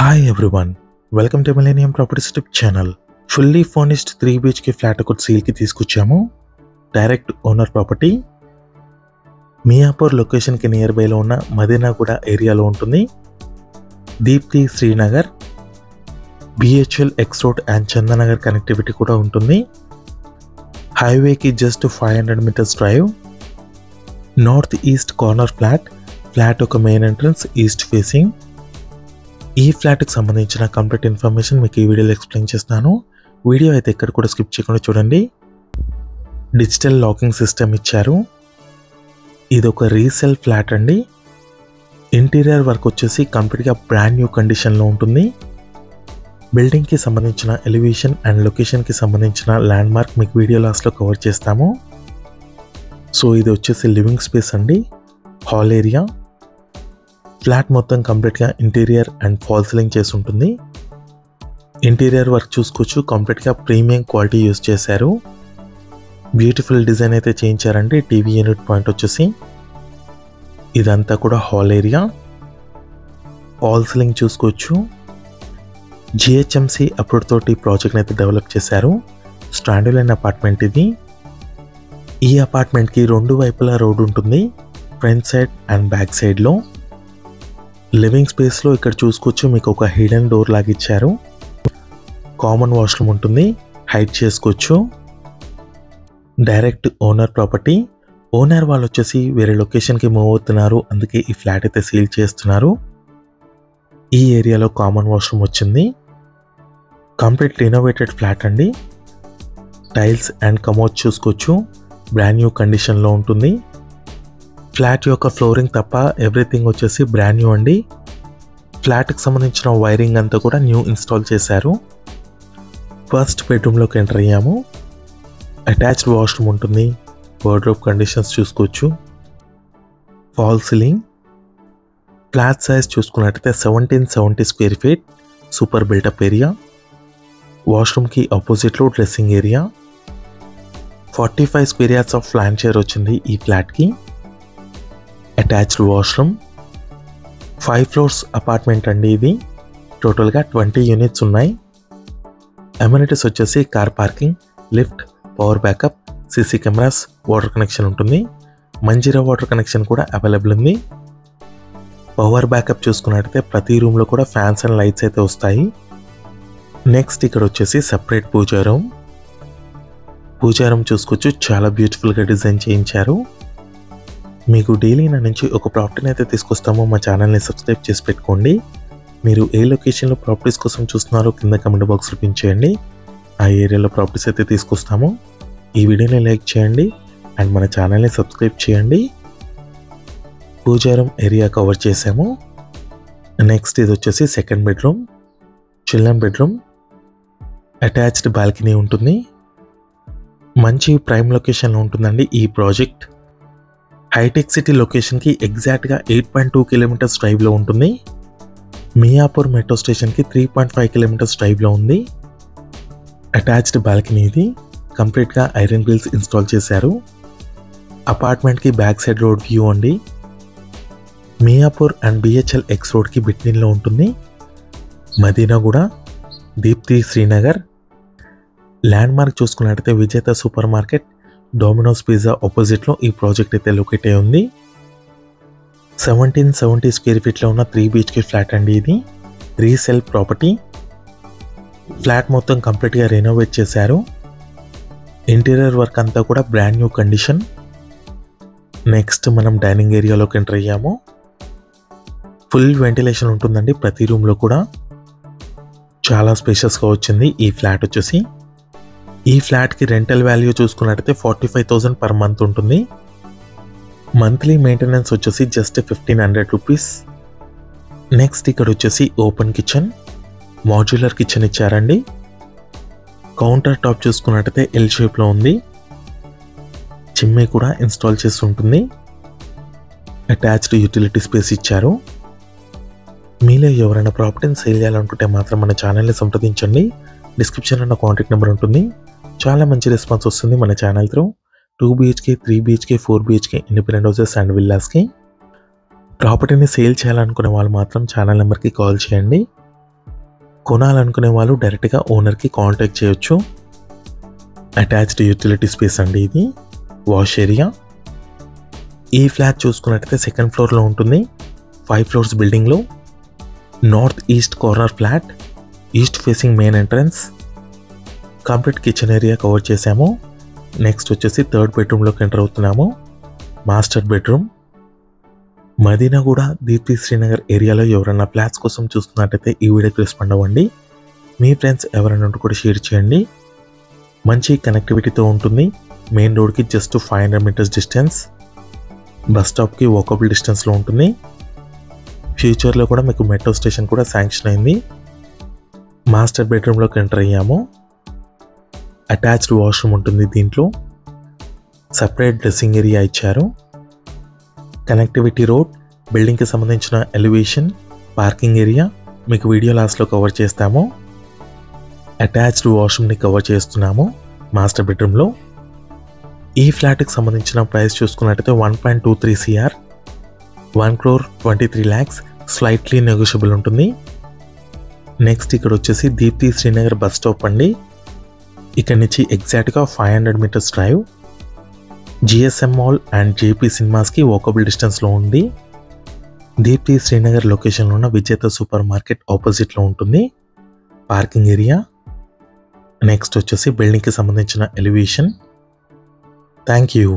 Hi everyone, welcome to Millennium Properties YouTube channel. Fully furnished 3 BHK flat ఒకటి sale కి తీసుకొచ్చాము. Direct owner property. Miyapur location కి near by లో ఉన్న మదీనాగూడ ఏరియాలో ఉంటుంది. Deepti Srinagar, BHL X road and Chandanagar connectivity కూడా ఉంటుంది. హైవే కి just 500 metres drive. North east corner flat. Flat ఒక మెయిన్ ఎంట్రన్స్ ఈస్ట్ ఫేసింగ్. ఈ ఫ్లాట్కి సంబంధించిన కంప్లీట్ ఇన్ఫర్మేషన్ మీకు ఈ వీడియోలో ఎక్స్ప్లెయిన్ చేస్తాను. వీడియో అయితే ఎక్కడ కూడా స్కిప్ చేయకుండా చూడండి. డిజిటల్ లాకింగ్ సిస్టమ్ ఇచ్చారు. ఇది ఒక రీసేల్ ఫ్లాట్ అండి. ఇంటీరియర్ వర్క్ వచ్చేసి కంప్లీట్గా బ్రాండ్ న్యూ కండిషన్లో ఉంటుంది. బిల్డింగ్కి సంబంధించిన ఎలివేషన్ అండ్ లొకేషన్కి సంబంధించిన ల్యాండ్ మార్క్ మీకు వీడియో లాస్ట్లో కవర్ చేస్తాము. సో ఇది వచ్చేసి లివింగ్ స్పేస్ అండి, హాల్ ఏరియా. ఫ్లాట్ మొత్తం కంప్లీట్గా ఇంటీరియర్ అండ్ ఫాల్ సీలింగ్ చేసి ఉంటుంది. ఇంటీరియర్ వర్క్ చూసుకోవచ్చు, కంప్లీట్గా ప్రీమియం క్వాలిటీ యూజ్ చేశారు. బ్యూటిఫుల్ డిజైన్ అయితే చేయించారండి. టీవీ యూనిట్ పాయింట్ వచ్చేసి ఇదంతా కూడా హాల్ ఏరియా. ఫాల్ సీలింగ్ చూసుకోవచ్చు. GHMC అప్రూవ్ తోటి ప్రాజెక్ట్ని అయితే డెవలప్ చేశారు. స్టాండర్డ్ అపార్ట్మెంట్ ఇది. ఈ అపార్ట్మెంట్కి రెండు వైపులా రోడ్ ఉంటుంది, ఫ్రంట్ సైడ్ అండ్ బ్యాక్ సైడ్లో. లివింగ్ స్పేస్లో ఇక్కడ చూసుకోవచ్చు, మీకు ఒక హిడెన్ డోర్ లాగా ఇచ్చారు. కామన్ వాష్రూమ్ ఉంటుంది, హైట్ చేసుకోవచ్చు. Direct owner property. ఓనర్ వాళ్ళు వచ్చేసి వేరే లొకేషన్కి మూవ్ అవుతున్నారు, అందుకే ఈ ఫ్లాట్ అయితే సీల్ చేస్తున్నారు. ఈ ఏరియాలో కామన్ వాష్రూమ్ వచ్చింది. కంప్లీట్ రినోవేటెడ్ ఫ్లాట్ అండి. టైల్స్ అండ్ కమోడ్ చూసుకోవచ్చు, బ్రాండ్ న్యూ కండిషన్లో ఉంటుంది. ఫ్లాట్ యొక్క ఫ్లోరింగ్ తప్ప ఎవ్రీథింగ్ వచ్చేసి బ్రాండ్ న్యూ అండి. ఫ్లాట్కి సంబంధించిన వైరింగ్ అంతా కూడా న్యూ ఇన్స్టాల్ చేశారు. ఫస్ట్ బెడ్రూమ్లోకి ఎంటర్ అయ్యాము. అటాచ్డ్ వాష్రూమ్ ఉంటుంది. వార్డ్రోబ్ కండిషన్స్ చూసుకోవచ్చు. Fall ceiling. ఫ్లాట్ సైజ్ చూసుకున్నట్టయితే 1770 square feet. Super built-up area. వాష్రూమ్కి ఆపోజిట్లో dressing area. 45 square yards of land share వచ్చింది ఈ ఫ్లాట్కి. Attached washroom. 5 ఫ్లోర్స్ అపార్ట్మెంట్ అండి ఇది. టోటల్గా 20 యూనిట్స్ ఉన్నాయి. అమ్యూనిటీస్ వచ్చేసి car parking, lift, power backup, CC cameras, water connection ఉంటుంది. మంజీరా వాటర్ కనెక్షన్ కూడా అవైలబుల్ ఉంది. పవర్ బ్యాకప్ చూసుకున్నట్టయితే ప్రతి రూమ్లో కూడా ఫ్యాన్స్ అండ్ లైట్స్ అయితే వస్తాయి. నెక్స్ట్ ఇక్కడ వచ్చేసి సపరేట్ పూజా రూమ్. పూజా రూమ్ చూసుకోవచ్చు, చాలా బ్యూటిఫుల్గా డిజైన్ చేయించారు. మీకు డైలీ నా నుంచి ఒక ప్రాపర్టీని అయితే తీసుకొస్తామో మా ఛానల్ని సబ్స్క్రైబ్ చేసి పెట్టుకోండి. మీరు ఏ లొకేషన్లో ప్రాపర్టీస్ కోసం చూస్తున్నారో కింద కమెంట్ బాక్స్లో పిన్ చేయండి. ఆ ఏరియాలో ప్రాపర్టీస్ అయితే తీసుకొస్తాము. ఈ వీడియోని లైక్ చేయండి అండ్ మన ఛానల్ని సబ్స్క్రైబ్ చేయండి. పూజారం ఏరియా కవర్ చేసాము. నెక్స్ట్ ఇది వచ్చేసి second bedroom, children bedroom. Attached balcony ఉంటుంది. మంచి ప్రైమ్ లొకేషన్లో ఉంటుందండి ఈ ప్రాజెక్ట్. హైటెక్ సిటీ లొకేషన్కి ఎగ్జాక్ట్గా 8.2 కిలోమీటర్స్ డ్రైవ్లో ఉంటుంది. మియాపూర్ మెట్రో స్టేషన్కి 3.5 కిలోమీటర్స్ డ్రైవ్లో ఉంది. అటాచ్డ్ బాల్కనీ ఇది. కంప్లీట్గా ఐరన్ గ్రిల్స్ ఇన్స్టాల్ చేశారు. అపార్ట్మెంట్కి బ్యాక్ సైడ్ రోడ్ వ్యూ అండి. మియాపూర్ అండ్ BHL X రోడ్కి బిట్వీన్లో ఉంటుంది. మదీనాగూడ, దీప్తి శ్రీనగర్. ల్యాండ్ మార్క్ చూసుకున్నట్టయితే విజేత సూపర్ మార్కెట్, డొమినోస్ పిజ్జా ఆపోజిట్లో ఈ ప్రాజెక్ట్ అయితే లొకేట్ అయి ఉంది. 1770 స్క్వేర్ ఫీట్లో ఉన్న 3 BHK ఫ్లాట్ అండి ఇది. Resale property. ఫ్లాట్ మొత్తం కంప్లీట్గా రెనోవేట్ చేశారు. ఇంటీరియర్ వర్క్ అంతా కూడా బ్రాండ్ న్యూ కండిషన్. నెక్స్ట్ మనం డైనింగ్ ఏరియాలోకి ఎంటర్ అయ్యాము. ఫుల్ వెంటిలేషన్ ఉంటుందండి ప్రతి రూమ్లో కూడా. చాలా స్పేషియస్గా వచ్చింది ఈ ఫ్లాట్ వచ్చేసి. ఈ ఫ్లాట్కి రెంటల్ వాల్యూ చూసుకున్నట్టయితే 45,000 పర్ మంత్ ఉంటుంది. మంత్లీ మెయింటెనెన్స్ వచ్చేసి జస్ట్ 1,500 రూపీస్. నెక్స్ట్ ఇక్కడ వచ్చేసి ఓపెన్ కిచెన్, మాడ్యులర్ కిచెన్ ఇచ్చారండి. కౌంటర్ టాప్ చూసుకున్నట్టయితే L షేప్లో ఉంది. చిమ్నీ కూడా ఇన్స్టాల్ చేసి ఉంటుంది. అటాచ్డ్ యూటిలిటీ స్పేస్ ఇచ్చారు. మీలో ఎవరైనా ప్రాపర్టీని సేల్ చేయాలనుకుంటే మాత్రం మన ఛానల్ని సంప్రదించండి. డిస్క్రిప్షన్లో నా కాంటాక్ట్ నెంబర్ ఉంటుంది. చాలా మంచి రెస్పాన్స్ వస్తుంది మన channel through. 2 BHK, 3 BHK, 4 BHK independent houses and విల్లాస్కి ప్రాపర్టీని సేల్ చేయాలనుకునే వాళ్ళు మాత్రం ఛానల్ నెంబర్కి కాల్ చేయండి. కొనాలనుకునే వాళ్ళు డైరెక్ట్గా ఓనర్కి కాంటాక్ట్ చేయొచ్చు. అటాచ్డ్ యూటిలిటీ స్పేస్ అండి ఇది, వాష్ ఏరియా. ఈ ఫ్లాట్ చూసుకున్నట్టయితే సెకండ్ ఫ్లోర్లో ఉంటుంది. 5 ఫ్లోర్స్ బిల్డింగ్లో north east corner flat, east facing main entrance, complete kitchen area cover చేసాము. నెక్స్ట్ వచ్చేసి థర్డ్ బెడ్రూమ్లోకి ఎంటర్ అవుతున్నాము. Master bedroom. మదీనాగూడ, దీప్తి శ్రీనగర్ ఏరియాలో ఎవరైనా ఫ్లాట్స్ కోసం చూస్తున్నట్టయితే ఈ వీడియోకి రెస్పాండ్ అవ్వండి. మీ ఫ్రెండ్స్ ఎవరైనా ఉంటే కూడా షేర్ చేయండి. మంచి కనెక్టివిటీతో ఉంటుంది. మెయిన్ రోడ్కి జస్ట్ 500 మీటర్స్ డిస్టెన్స్, బస్ స్టాప్కి వాకబుల్ డిస్టెన్స్లో ఉంటుంది. ఫ్యూచర్లో కూడా మీకు మెట్రో స్టేషన్ కూడా శాంక్షన్ అయింది. మాస్టర్ బెడ్రూమ్లోకి ఎంటర్ అయ్యాము. అటాచ్డ్ వాష్రూమ్ ఉంటుంది దీంట్లో. సపరేట్ డ్రెస్సింగ్ ఏరియా ఇచ్చారు. కనెక్టివిటీ రోడ్, బిల్డింగ్కి సంబంధించిన ఎలివేషన్, పార్కింగ్ ఏరియా మీకు వీడియో లాస్ట్లో కవర్ చేస్తాము. అటాచ్డ్ వాష్రూమ్ని కవర్ చేస్తున్నాము మాస్టర్ బెడ్రూమ్లో. ఈ ఫ్లాట్కి సంబంధించిన ప్రైస్ చూసుకున్నట్టయితే 1.23 CR, 1,23 lakhs, స్లైట్లీ నెగోషియబుల్ ఉంటుంది. నెక్స్ట్ ఇక్కడ వచ్చేసి దీప్తి శ్రీనగర్ బస్ స్టాప్ అండి. ఇక్కడ నుంచి ఎగ్జాక్ట్గా 500 metres drive. GSM mall and JP సినిమాస్కి వాకబుల్ డిస్టెన్స్లో ఉంది. దీప్తి శ్రీనగర్ లొకేషన్లో ఉన్న విజేత సూపర్ మార్కెట్ ఆపోజిట్లో ఉంటుంది. Parking area. నెక్స్ట్ వచ్చేసి బిల్డింగ్కి సంబంధించిన ఎలివేషన్. Thank you.